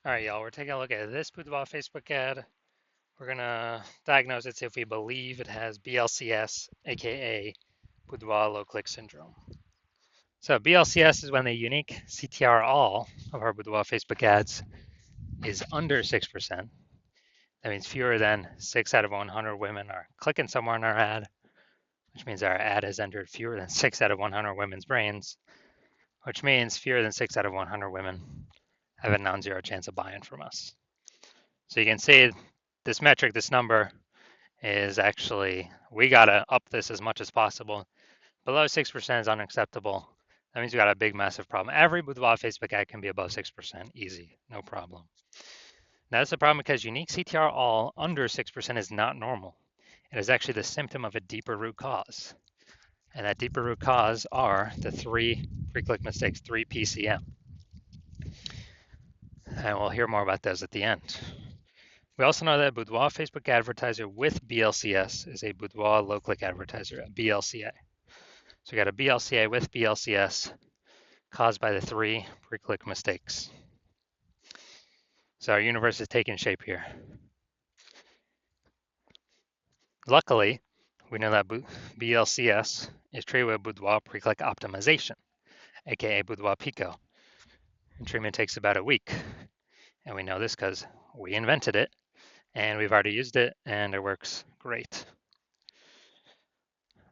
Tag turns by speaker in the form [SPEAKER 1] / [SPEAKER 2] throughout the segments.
[SPEAKER 1] All right, y'all, we're taking a look at this Boudoir Facebook ad. We're gonna diagnose it, see if we believe it has BLCS, aka Boudoir low click syndrome. So BLCS is when the unique CTR all of our Boudoir Facebook ads is under 6%. That means fewer than 6 out of 100 women are clicking somewhere in our ad, which means our ad has entered fewer than 6 out of 100 women's brains, which means fewer than 6 out of 100 women have a non-zero chance of buying from us. So you can see this metric, this number, is actually, we gotta up this as much as possible. Below 6% is unacceptable. That means we got a big, massive problem. Every Boudoir Facebook ad can be above 6%, easy, no problem. Now that's a problem because unique CTR all under 6% is not normal. It is actually the symptom of a deeper root cause. And that deeper root cause are the 3 pre-click mistakes, 3 PCM. And we'll hear more about those at the end. We also know that a Boudoir Facebook advertiser with BLCS is a Boudoir low-click advertiser, a BLCA. So we got a BLCA with BLCS caused by the 3 pre-click mistakes. So our universe is taking shape here. Luckily, we know that BLCS is treated with Boudoir pre-click optimization, aka Boudoir Pico. And treatment takes about a week. And we know this because we invented it and we've already used it and it works great.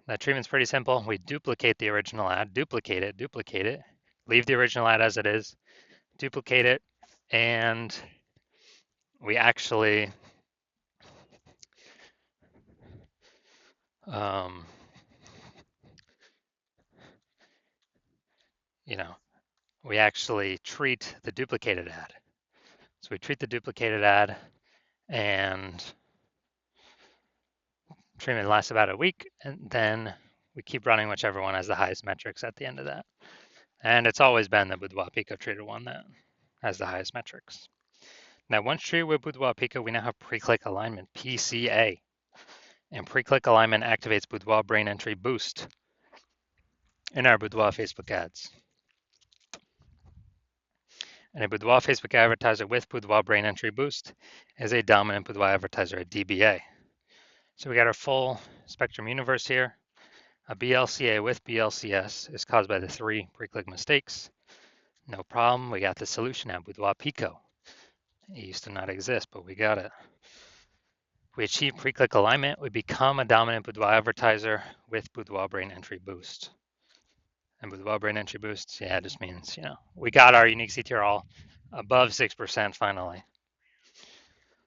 [SPEAKER 1] That treatment's pretty simple. We duplicate the original ad, duplicate it, leave the original ad as it is, duplicate it, and we actually we actually treat the duplicated ad. So we treat the duplicated ad and treatment lasts about a week, and then we keep running whichever one has the highest metrics at the end of that. And it's always been the Boudoir Pico treated one that has the highest metrics. Now, once treated with Boudoir Pico, we now have pre-click alignment, PCA. And pre-click alignment activates Boudoir brain entry boost in our Boudoir Facebook ads. And a Boudoir Facebook advertiser with Boudoir brain entry boost is a dominant Boudoir advertiser, a DBA. So we got our full spectrum universe here. A BLCA with BLCS is caused by the 3 pre-click mistakes. No problem, we got the solution at Boudoir Pico. It used to not exist, but we got it. We achieve pre-click alignment, we become a dominant Boudoir advertiser with Boudoir brain entry boost. And Boudoir brain entry boost, yeah, it just means, we got our unique CTR all above 6% finally.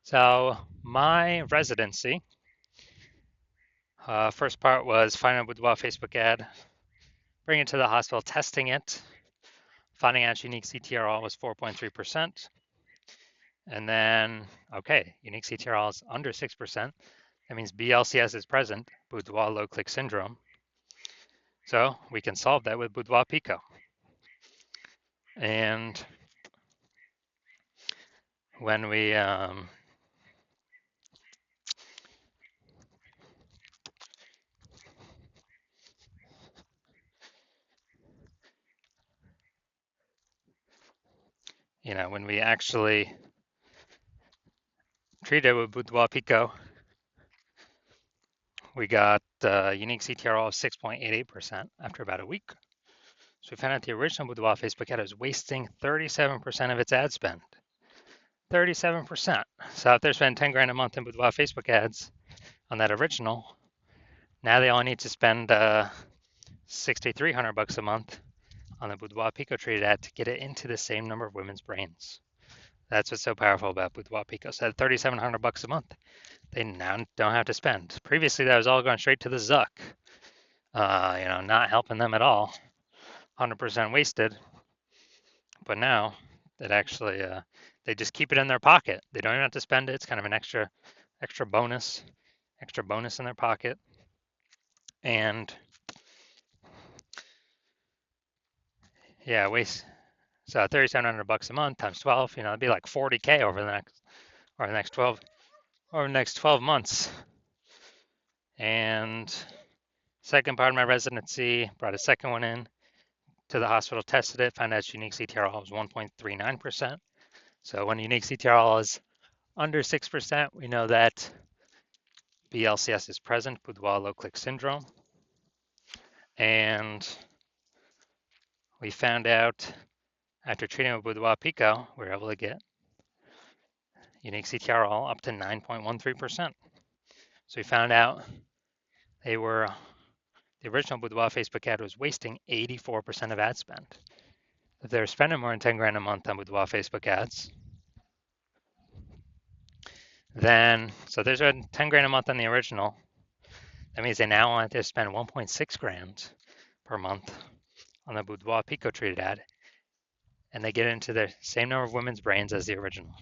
[SPEAKER 1] So my residency, first part was finding a Boudoir Facebook ad, bringing it to the hospital, testing it, finding out unique CTR all was 4.3%. And then, okay, unique CTR all is under 6%. That means BLCS is present, Boudoir low click syndrome. So we can solve that with Boudoir Pico. And when we when we actually treat it with Boudoir Pico, we got unique CTR of 6.88% after about a week. So we found out the original Boudoir Facebook ad was wasting 37% of its ad spend. 37%. So if they're spending 10 grand a month in Boudoir Facebook ads on that original, now they only need to spend $6,300 a month on the Boudoir Pico treated ad to get it into the same number of women's brains. That's what's so powerful about Boudoir Pico. So at $3,700 a month, they now don't have to spend. Previously, that was all going straight to the Zuck. Not helping them at all. 100% wasted. But now it actually, they just keep it in their pocket. They don't even have to spend it. It's kind of an extra bonus in their pocket. And yeah, so $3,700 a month times 12, it'd be like 40K over the next 12 months. And second part of my residency, brought a second one in to the hospital, tested it, found out its unique CTR was 1.39%. So when unique CTRL is under 6%, we know that BLCS is present, Boudoir low click syndrome. And we found out after treating with Boudoir Pico, we were able to get unique CTRL up to 9.13%. So we found out the original Boudoir Facebook ad was wasting 84% of ad spend. If they're spending more than 10 grand a month on Boudoir Facebook ads, then, so there's a 10 grand a month on the original. That means they now want to spend 1.6 grand per month on the Boudoir Pico treated ad, and they get into the same number of women's brains as the original.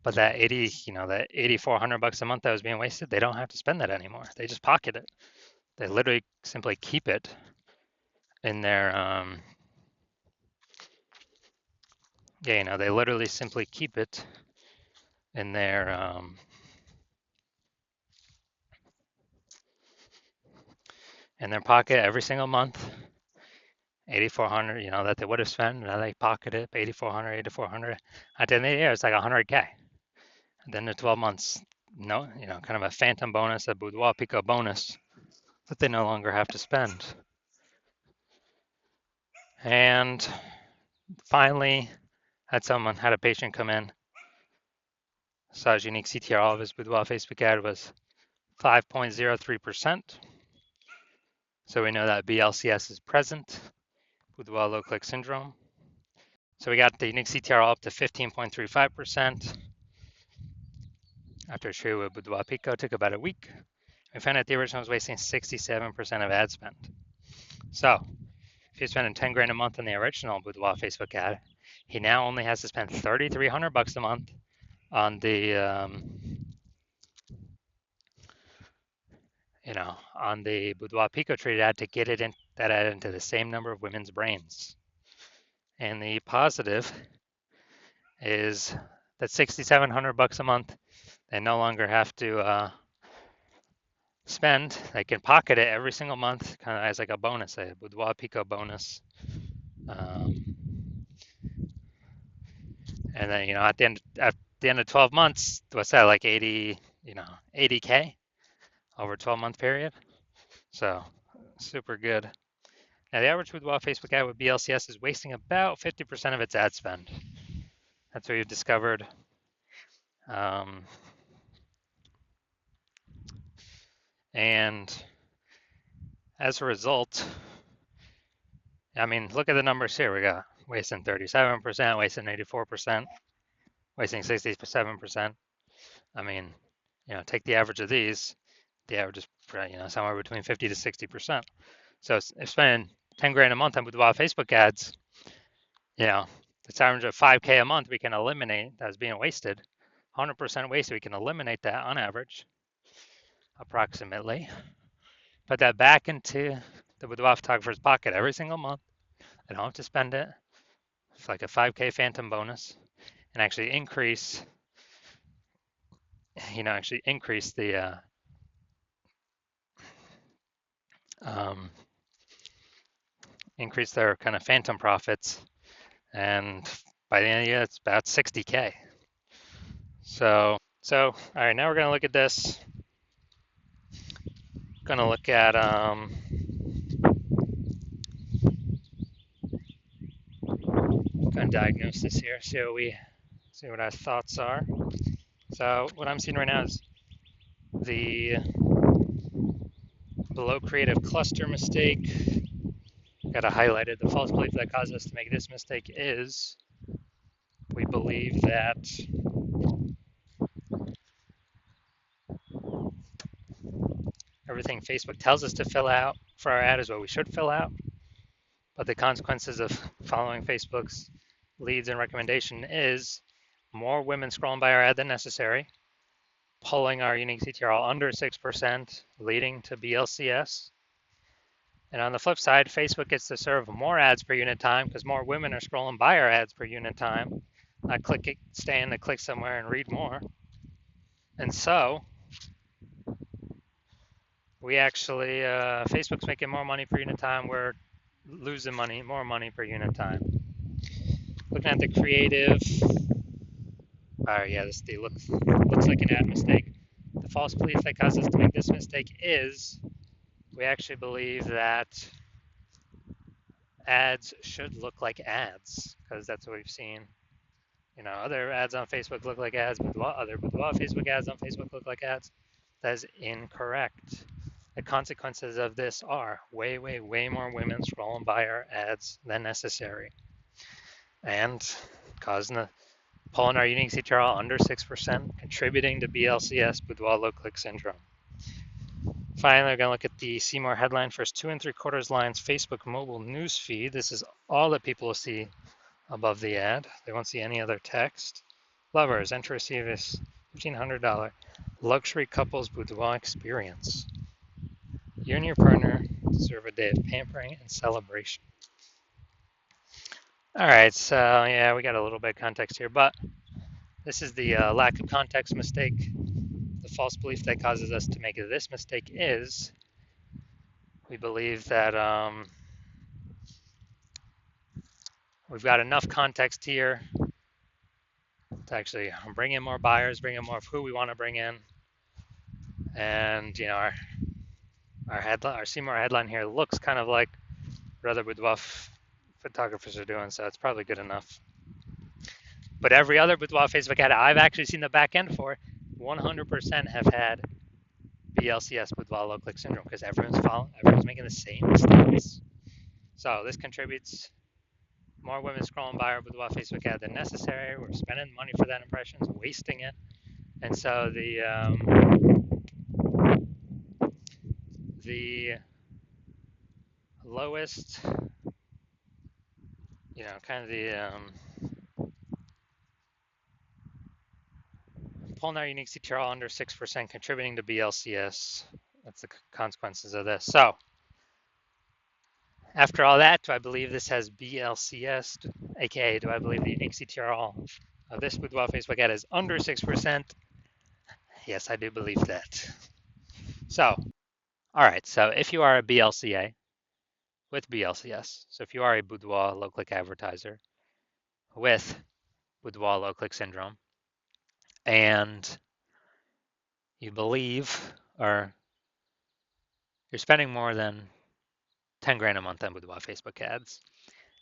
[SPEAKER 1] But that 80, that 8,400 bucks a month that was being wasted, they don't have to spend that anymore. They just pocket it. They literally simply keep it in their, they literally simply keep it in their, in their pocket every single month. 8,400, that they would have spent. Now they pocket it, 8,400, 8,400. At the end of the year, it's like 100K. And then the 12 months, kind of a phantom bonus, a Boudoir Pico bonus that they no longer have to spend. And finally, had a patient come in, saw his unique CTRL of his Boudoir Facebook ad was 5.03%. So we know that BLCS is present, Boudoir low click syndrome. So we got the unique CTRL up to 15.35%. After treated with Boudoir Pico, took about a week. We found out the original was wasting 67% of ad spend. So if you're spending 10 grand a month on the original Boudoir Facebook ad, he now only has to spend 3,300 bucks a month on the, on the Boudoir Pico treated ad to get that ad into the same number of women's brains. And the positive is that 6,700 bucks a month, they no longer have to spend. They can pocket it every single month, kind of as like a bonus, a Boudoir Pico bonus. And then, at the end of 12 months, what's that, like 80K over a 12-month period? So super good. Now the average Boudoir Facebook ad with BLCS is wasting about 50% of its ad spend. That's what we've discovered. And as a result, look at the numbers here. We got wasting 37%, wasting 84%, wasting 67%. Take the average of these. The average is, somewhere between 50 to 60%. So if spending 10 grand a month on Boudoir Facebook ads, it's average of 5K a month we can eliminate that's being wasted. 100% wasted, we can eliminate that on average, approximately. Put that back into the Boudoir photographer's pocket every single month. They don't have to spend it. It's like a 5K phantom bonus, and actually increase the increase their kind of phantom profits, and by the end of the year, it's about 60K. So all right, now we're going to look at this. Going to look at going to diagnose this here, see what our thoughts are. So what I'm seeing right now is the below creative cluster mistake. Got it highlighted. The false belief that caused us to make this mistake is we believe that everything Facebook tells us to fill out for our ad is what we should fill out. But the consequences of following Facebook's leads and recommendation is more women scrolling by our ad than necessary, pulling our unique CTRL under 6%, leading to BLCS. And on the flip side, Facebook gets to serve more ads per unit time because more women are scrolling by our ads per unit time, not staying to click somewhere and read more. And so we actually, Facebook's making more money per unit time. We're losing more money per unit time. Looking at the creative. Yeah, this looks like an ad mistake. The false belief that caused us to make this mistake is we actually believe that ads should look like ads because that's what we've seen. Other ads on Facebook look like ads, but other Facebook ads on Facebook look like ads. That is incorrect. The consequences of this are way, way, way more women scrolling by our ads than necessary, and causing pulling our unique CTRL under 6%, contributing to BLCS, Boudoir low click syndrome. Finally, we're going to look at the see more headline, first 2 3/4 lines, Facebook mobile news feed. This is all that people will see above the ad. They won't see any other text. Lovers, enter to receive this $1,500 luxury couples boudoir experience. You and your partner deserve a day of pampering and celebration. All right, so yeah, we got a little bit of context here, but this is the lack of context mistake. The false belief that causes us to make this mistake is we believe that we've got enough context here to actually bring in more buyers, bring in more of who we want to bring in, and our Seymour headline here looks kind of like what other boudoir photographers are doing, so it's probably good enough. But every other boudoir Facebook ad I've actually seen the back end for 100% have had BLCS, boudoir low click syndrome, because everyone's making the same mistakes. So this contributes more women scrolling by our boudoir Facebook ad than necessary. We're spending money for that impressions, wasting it, and so the lowest, kind of the pulling our unique CTRL under 6%, contributing to BLCS. That's the consequences of this. So after all that, do I believe this has BLCS, aka do I believe the unique CTRL of this boudoir Facebook ad is under 6%? Yes, I do believe that. So, all right, so if you are a BLCA with BLCS, so if you are a boudoir low click advertiser with boudoir low click syndrome, and you believe, or you're spending more than 10 grand a month on boudoir Facebook ads,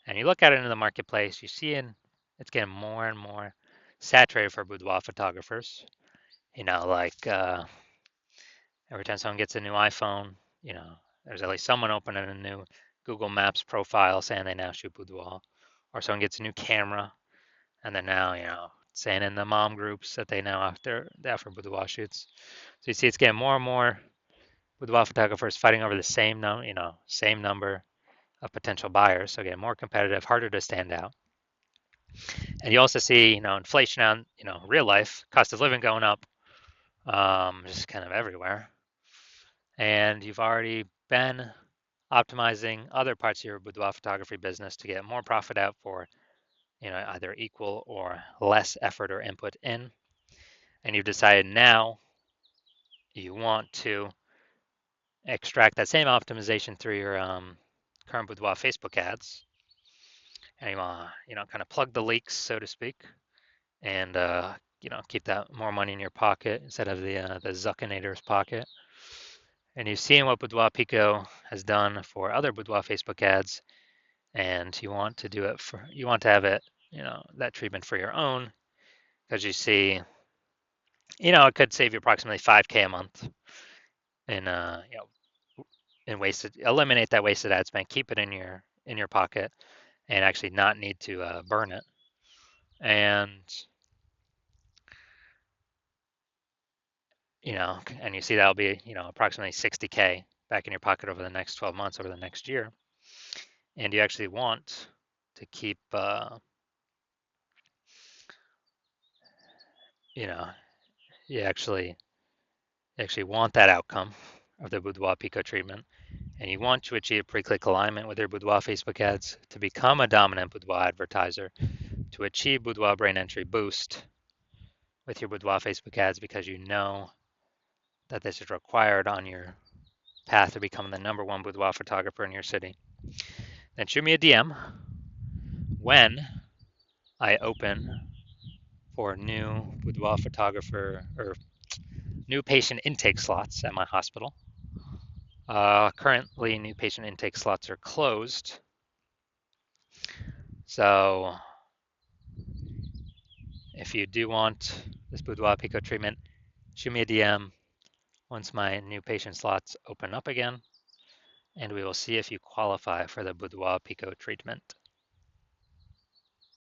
[SPEAKER 1] and you look at it in the marketplace, you see it's getting more and more saturated for boudoir photographers. Like every time someone gets a new iPhone, there's at least someone opening a new Google Maps profile saying they now shoot boudoir, or someone gets a new camera and they're now, saying in the mom groups that they offer boudoir shoots. So you see, it's getting more and more boudoir photographers fighting over the same number of potential buyers. So again, more competitive, harder to stand out. And you also see, inflation on, real life, cost of living going up, just kind of everywhere. And you've already been optimizing other parts of your boudoir photography business to get more profit out for, either equal or less effort or input in. And you've decided now you want to extract that same optimization through your current boudoir Facebook ads. And you want to, kind of plug the leaks, so to speak, and keep that more money in your pocket instead of the Zuckinator's pocket. And you've seen what Boudoir Pico has done for other Boudoir Facebook ads, and you want to have it, that treatment for your own, because you see, it could save you approximately 5K a month in eliminate that wasted ad spend, keep it in your pocket, and actually not need to burn it. And and you see that'll be, approximately 60K back in your pocket over the next 12 months, over the next year. And you actually want to keep, you actually want that outcome of the Boudoir Pico treatment. And you want to achieve pre-click alignment with your Boudoir Facebook ads to become a dominant Boudoir advertiser, to achieve Boudoir brain entry boost with your Boudoir Facebook ads, because you know that this is required on your path to becoming the #1 boudoir photographer in your city. Then shoot me a DM when I open for new boudoir photographer or new patient intake slots at my hospital. Currently, new patient intake slots are closed. So if you do want this boudoir pico treatment, shoot me a DM once my new patient slots open up again, and we will see if you qualify for the boudoir pico treatment.